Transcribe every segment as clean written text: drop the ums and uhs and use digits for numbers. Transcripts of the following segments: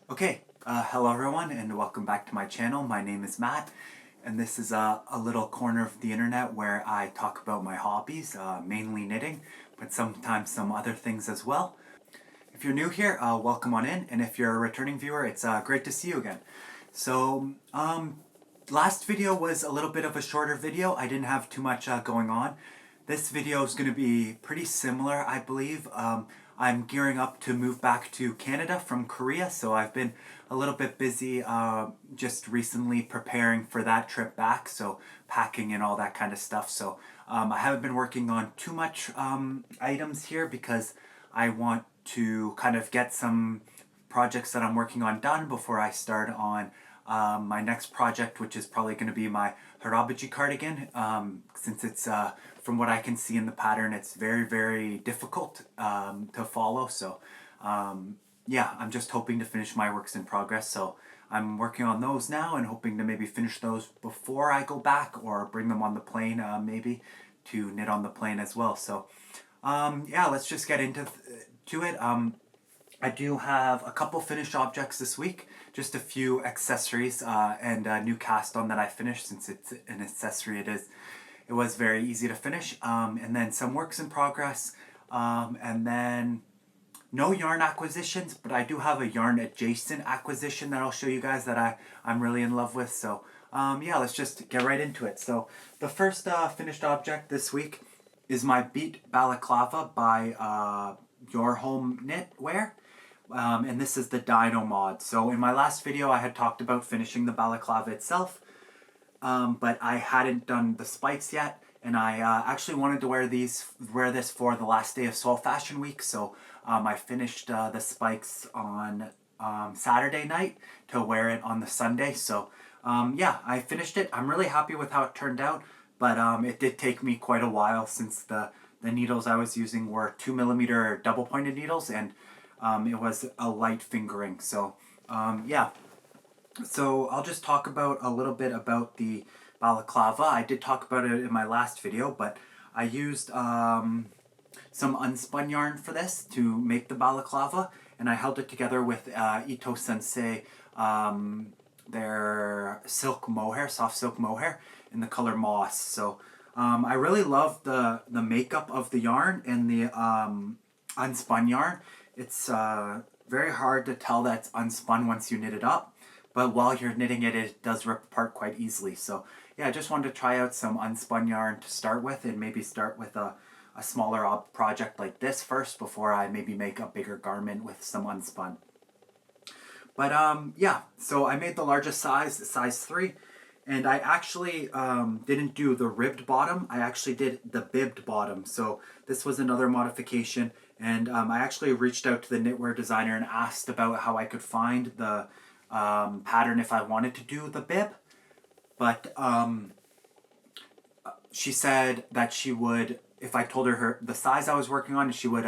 Okay, hello everyone and welcome back to my channel. My name is Matt and this is a little corner of the internet where I talk about my hobbies, mainly knitting, but sometimes some other things as well. If you're new here, welcome on in, and if you're a returning viewer, it's great to see you again. So, last video was a little bit of a shorter video. I didn't have too much going on. This video is going to be pretty similar, I believe. I'm gearing up to move back to Canada from Korea, so I've been a little bit busy just recently preparing for that trip back, so packing and all that kind of stuff. So I haven't been working on too much items here because I want to kind of get some projects that I'm working on done before I start on my next project, which is probably going to be my Harabaji cardigan, since it's, from what I can see in the pattern, it's very, very difficult to follow. So yeah, I'm just hoping to finish my works in progress. So I'm working on those now and hoping to maybe finish those before I go back or bring them on the plane, maybe to knit on the plane as well. So yeah, let's just get into to it. I do have a couple finished objects this week, just a few accessories and a new cast on that I finished. Since it's an accessory, it was very easy to finish. And then some works in progress, and then no yarn acquisitions, but I do have a yarn adjacent acquisition that I'll show you guys that I'm really in love with. So yeah, let's just get right into it. So the first finished object this week is my Beat Balaclava by Your Home Knitwear. And this is the Dino mod. So in my last video I had talked about finishing the balaclava itself, but I hadn't done the spikes yet, and I actually wanted to wear this for the last day of Seoul Fashion Week. So I finished the spikes on Saturday night to wear it on the Sunday. So yeah, I finished it. I'm really happy with how it turned out, but it did take me quite a while since the needles I was using were 2mm double pointed needles, and it was a light fingering. So yeah, so I'll just talk about a little bit about the balaclava. I did talk about it in my last video, but I used some unspun yarn for this to make the balaclava, and I held it together with Ito Sensei, their silk mohair, soft silk mohair, in the color moss. So I really love the makeup of the yarn and the unspun yarn. It's very hard to tell that it's unspun once you knit it up, but while you're knitting it, it does rip apart quite easily. So yeah, I just wanted to try out some unspun yarn to start with, and maybe start with a smaller project like this first before I maybe make a bigger garment with some unspun. But yeah, so I made the largest size 3, and I actually didn't do the ribbed bottom. I actually did the bibbed bottom. So this was another modification, and I actually reached out to the knitwear designer and asked about how I could find the pattern if I wanted to do the bib. But she said that she would, if I told her the size I was working on, she would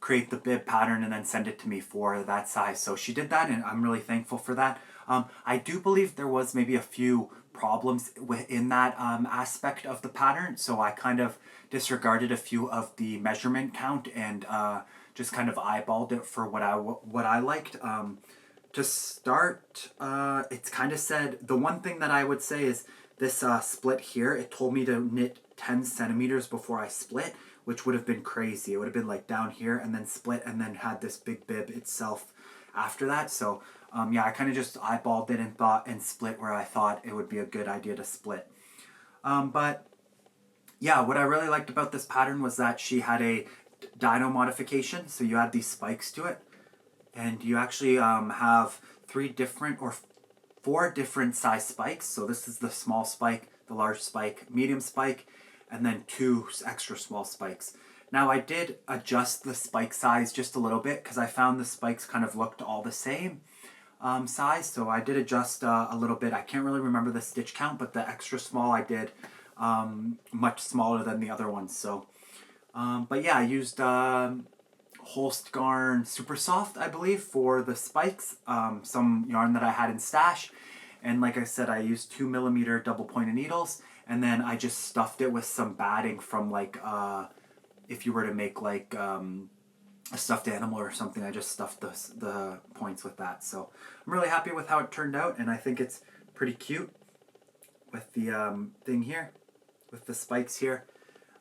create the bib pattern and then send it to me for that size. So she did that, and I'm really thankful for that. I do believe there was maybe a few problems within that aspect of the pattern, so I kind of disregarded a few of the measurement count and just kind of eyeballed it for what I liked. To start, it's kind of said, the one thing that I would say is this split here, it told me to knit 10 centimeters before I split, which would have been crazy. It would have been like down here and then split and then had this big bib itself after that. So yeah, I kind of just eyeballed it and thought and split where I thought it would be a good idea to split. But yeah, what I really liked about this pattern was that she had a dino modification. So you add these spikes to it, and you actually have 3 different or 4 different size spikes. So this is the small spike, the large spike, medium spike, and then 2 extra small spikes. Now I did adjust the spike size just a little bit because I found the spikes kind of looked all the same size. So I did adjust a little bit. I can't really remember the stitch count, but the extra small I did much smaller than the other ones. But yeah, I used Holst Garn Super Soft, I believe, for the spikes. Some yarn that I had in stash. And like I said, I used 2mm double pointed needles, and then I just stuffed it with some batting from like, if you were to make like a stuffed animal or something. I just stuffed the points with that. So I'm really happy with how it turned out, and I think it's pretty cute with the thing here, with the spikes here.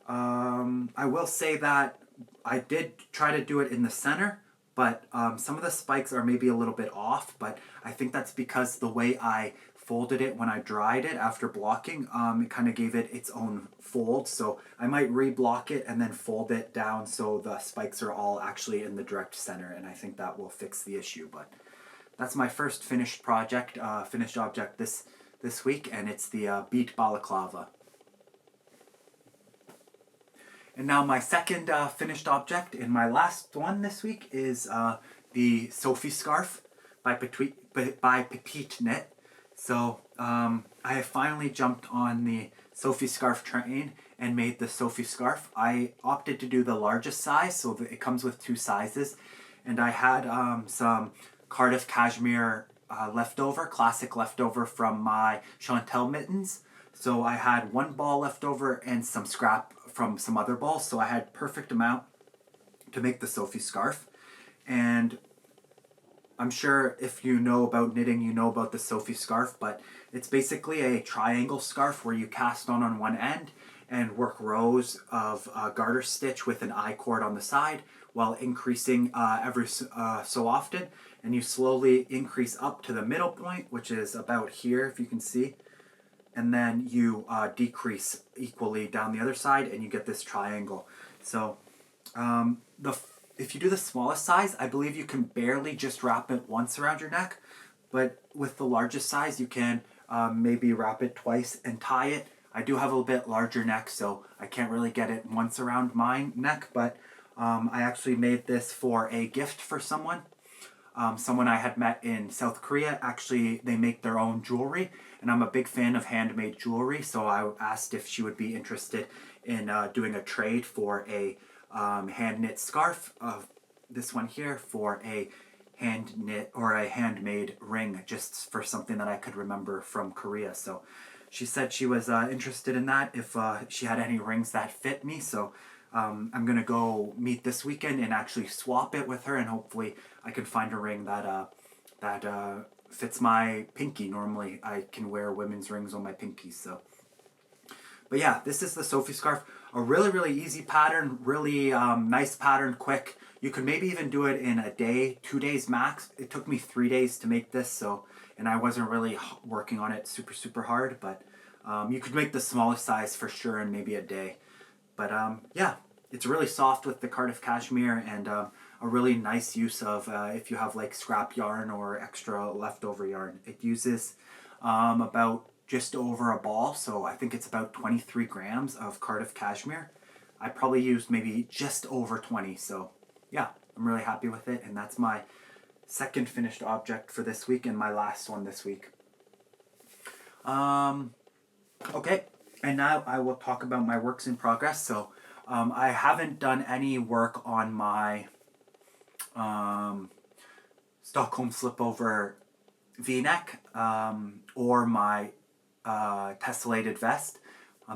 I will say that I did try to do it in the center, but some of the spikes are maybe a little bit off, but I think that's because the way I folded it when I dried it after blocking, it kind of gave it its own fold. So I might re-block it and then fold it down so the spikes are all actually in the direct center, and I think that will fix the issue. But that's my first finished project, finished object this week, and it's the beat balaclava. And now my second finished object, and my last one this week, is the Sophie scarf by Petite Knit. So I have finally jumped on the Sophie scarf train and made the Sophie scarf. I opted to do the largest size, so that it comes with 2 sizes. And I had some Cardiff cashmere classic leftover from my Chantel mittens. So I had 1 ball left over and some scrap from some other balls. So I had perfect amount to make the Sophie scarf. And I'm sure if you know about knitting, you know about the Sophie scarf, but it's basically a triangle scarf where you cast on one end and work rows of garter stitch with an I-cord on the side while increasing every so often. And you slowly increase up to the middle point, which is about here, if you can see. And then you decrease equally down the other side, and you get this triangle. So if you do the smallest size, I believe you can barely just wrap it once around your neck. But with the largest size, you can maybe wrap it twice and tie it. I do have a little bit larger neck, so I can't really get it once around my neck. But I actually made this for a gift for someone. Someone I had met in South Korea. Actually, they make their own jewelry, and I'm a big fan of handmade jewelry, so I asked if she would be interested in doing a trade for a hand knit scarf of this one here for a hand knit or a handmade ring, just for something that I could remember from Korea. So she said she was interested in that if she had any rings that fit me. So I'm gonna go meet this weekend and actually swap it with her, and hopefully I can find a ring that fits my pinky. Normally I can wear women's rings on my pinkies. So, but yeah, this is the Sophie scarf. A really easy pattern, really nice pattern, quick. You could maybe even do it in a day, 2 days max. It took me 3 days to make this, so, and I wasn't really working on it super hard, but you could make the smallest size for sure in maybe a day. But yeah, it's really soft with the Cardiff cashmere, and a really nice use of if you have like scrap yarn or extra leftover yarn. It uses about just over a ball, so I think it's about 23 grams of Cardiff cashmere. I probably used maybe just over 20, so yeah, I'm really happy with it, and that's my second finished object for this week and my last one this week. Okay, and now I will talk about my works in progress. So I haven't done any work on my Stockholm slipover V-neck or my tessellated vest.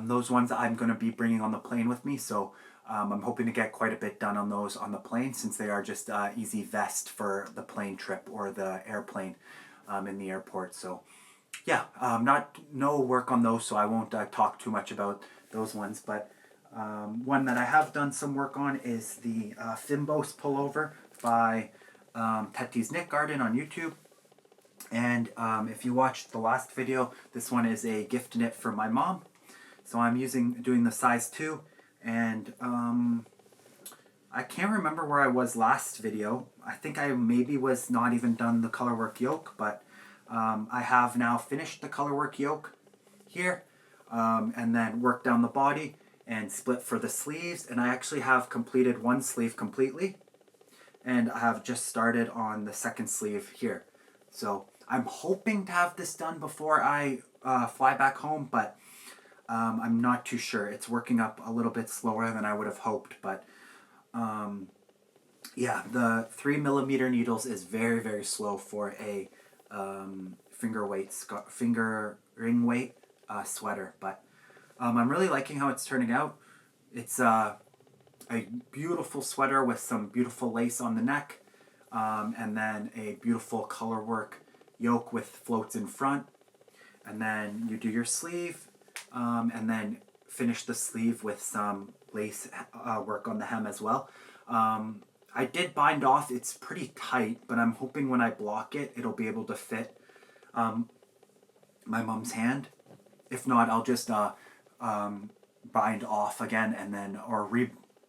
Those ones I'm going to be bringing on the plane with me, so I'm hoping to get quite a bit done on those on the plane, since they are just easy vest for the plane trip or the airplane in the airport. So yeah, no work on those, so I won't talk too much about those ones. But one that I have done some work on is the Fimbos pullover by Tetti's Knit Garden on YouTube. And if you watched the last video, this one is a gift knit for my mom. So I'm doing the size 2, and I can't remember where I was last video. I think I maybe was not even done the colorwork yoke, but I have now finished the colorwork yoke here, and then worked down the body and split for the sleeves, and I actually have completed one sleeve completely, and I have just started on the second sleeve here. So I'm hoping to have this done before I fly back home, but I'm not too sure. It's working up a little bit slower than I would have hoped, but yeah, the 3mm needles is very slow for a fingering weight sweater, but I'm really liking how it's turning out. It's a beautiful sweater with some beautiful lace on the neck, and then a beautiful color work yoke with floats in front. And then you do your sleeve, and then finish the sleeve with some lace work on the hem as well. I did bind off. It's pretty tight, but I'm hoping when I block it, it'll be able to fit my mom's hand. If not, I'll just bind off again and then, or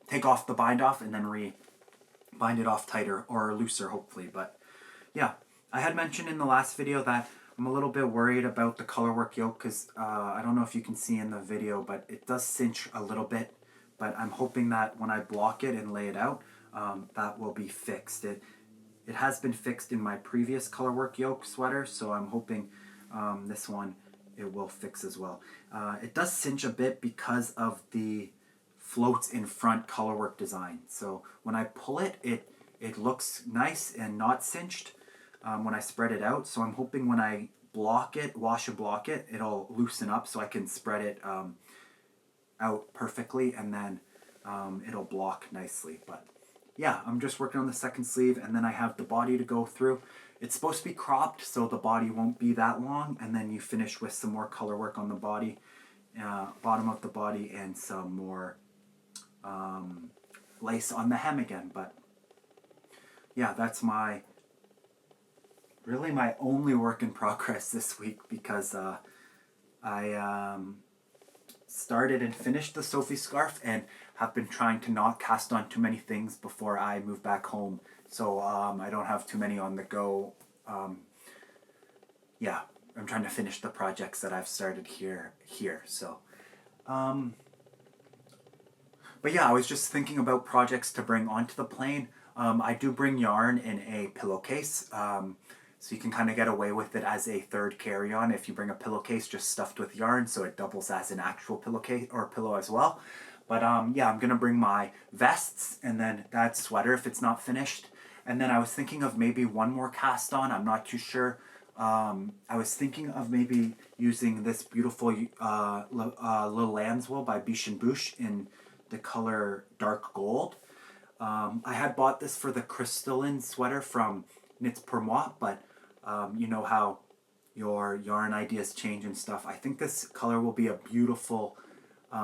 take off the bind off and then bind it off tighter or looser, hopefully. But yeah, I had mentioned in the last video that I'm a little bit worried about the colorwork yoke because I don't know if you can see in the video, but it does cinch a little bit. But I'm hoping that when I block it and lay it out, that will be fixed. It has been fixed in my previous colorwork yoke sweater, so I'm hoping this one it will fix as well. It does cinch a bit because of the floats in front colorwork design. So when I pull it, it looks nice and not cinched when I spread it out. So I'm hoping when I wash and block it, it'll loosen up so I can spread it out perfectly, and then it'll block nicely. But yeah, I'm just working on the second sleeve, and then I have the body to go through. It's supposed to be cropped so the body won't be that long, and then you finish with some more color work on the body, bottom of the body, and some more lace on the hem again. But yeah, that's really my only work in progress this week, because I started and finished the Sophie scarf and have been trying to not cast on too many things before I move back home, so I don't have too many on the go. Yeah, I'm trying to finish the projects that I've started here. So but yeah, I was just thinking about projects to bring onto the plane. I do bring yarn in a pillowcase, so you can kind of get away with it as a third carry-on if you bring a pillowcase just stuffed with yarn, so it doubles as an actual pillowcase or pillow as well. But yeah, I'm gonna bring my vests and then that sweater if it's not finished. And then I was thinking of maybe one more cast on. I'm not too sure. I was thinking of maybe using this beautiful Little Lamb's Wool by Biche and Bouche in the color dark gold. I had bought this for the crystalline sweater from Knits Pour Moi, but you know how your yarn ideas change and stuff. I think this color will be a beautiful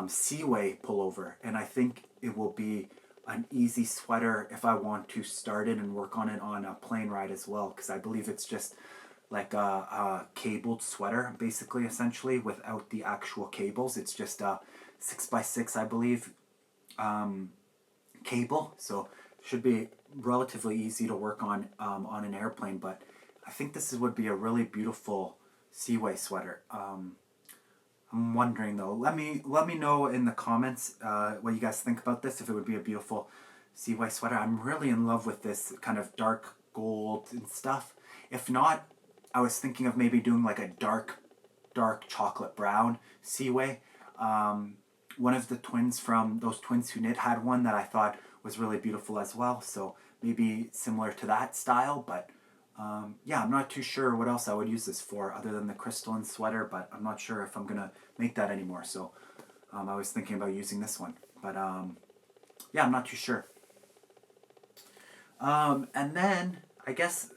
seaway pullover, and I think it will be an easy sweater if I want to start it and work on it on a plane ride as well, because I believe it's just like a cabled sweater, basically, essentially, without the actual cables. It's just a 6x6, I believe, cable, so should be relatively easy to work on an airplane. But I think this would be a really beautiful seaway sweater. I'm wondering though. Let me know in the comments what you guys think about this. If it would be a beautiful seaway sweater. I'm really in love with this kind of dark gold and stuff. If not, I was thinking of maybe doing like a dark chocolate brown seaway. One of the twins from those Twins Who Knit had one that I thought was really beautiful as well. So maybe similar to that style, but yeah, I'm not too sure what else I would use this for other than the crystalline sweater, but I'm not sure if I'm going to make that anymore. So I was thinking about using this one, but yeah, I'm not too sure. And then I guess,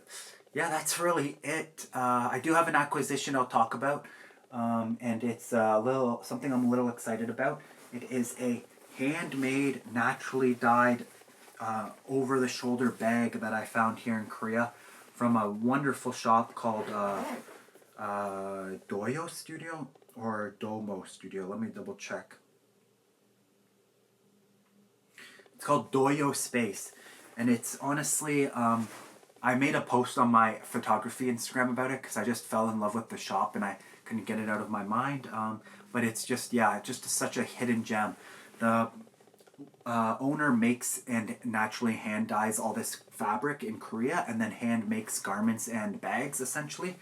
yeah, that's really it. I do have an acquisition I'll talk about, and it's something I'm a little excited about. It is a handmade, naturally dyed, over-the-shoulder bag that I found here in Korea from a wonderful shop called Doyo Studio or Domo Studio. Let me double check. It's called Doyo Space, and it's honestly, I made a post on my photography Instagram about it because I just fell in love with the shop and I couldn't get it out of my mind. But it's just, yeah, just such a hidden gem. The owner makes and naturally hand dyes all this fabric in Korea and then hand makes garments and bags essentially.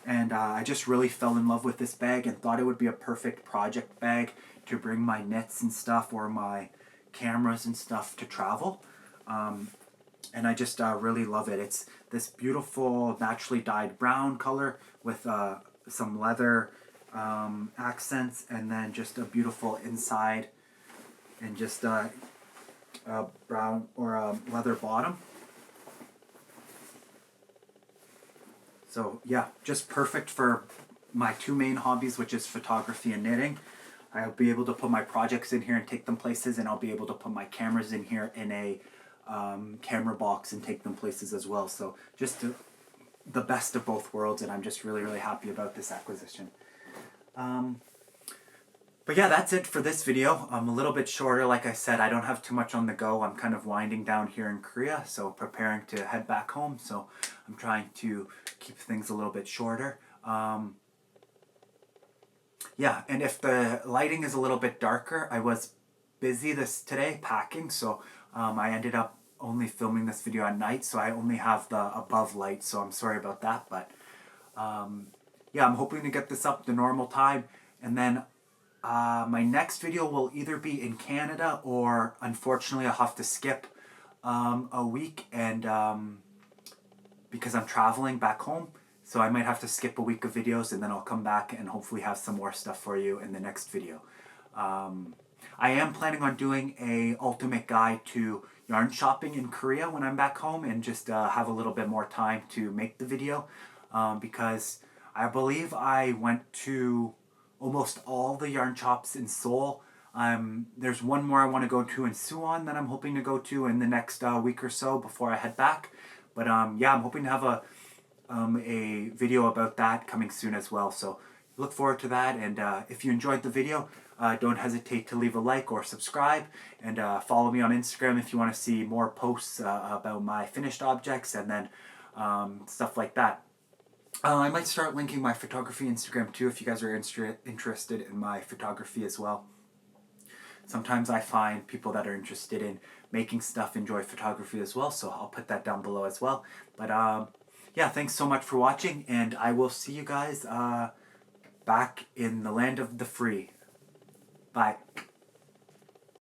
And I just really fell in love with this bag and thought it would be a perfect project bag to bring my knits and stuff or my cameras and stuff to travel. And I just really love it. It's this beautiful naturally dyed brown color with some leather accents, and then just a beautiful inside, and just brown or leather bottom. So yeah, just perfect for my two main hobbies, which is photography and knitting. I'll be able to put my projects in here and take them places, and I'll be able to put my cameras in here in a camera box and take them places as well. So just the best of both worlds, and I'm just really, really happy about this acquisition. But yeah, that's it for this video. I'm a little bit shorter. Like I said, I don't have too much on the go. I'm kind of winding down here in Korea, so preparing to head back home. So I'm trying to keep things a little bit shorter. Yeah, and if the lighting is a little bit darker, I was busy today packing, so I ended up only filming this video at night, so I only have the above light, so I'm sorry about that. But yeah, I'm hoping to get this up the normal time, and then my next video will either be in Canada, or unfortunately I'll have to skip a week, and because I'm traveling back home, so I might have to skip a week of videos, and then I'll come back and hopefully have some more stuff for you in the next video. I am planning on doing a ultimate guide to yarn shopping in Korea when I'm back home, and just have a little bit more time to make the video, because I believe I went to almost all the yarn shops in Seoul. There's one more I want to go to in Suwon that I'm hoping to go to in the next week or so before I head back. But yeah, I'm hoping to have a video about that coming soon as well. So look forward to that. And if you enjoyed the video, don't hesitate to leave a like or subscribe, and follow me on Instagram if you want to see more posts about my finished objects, and then stuff like that. I might start linking my photography Instagram too if you guys are interested in my photography as well. Sometimes I find people that are interested in making stuff enjoy photography as well, so I'll put that down below as well. But yeah, thanks so much for watching, and I will see you guys back in the land of the free. Bye.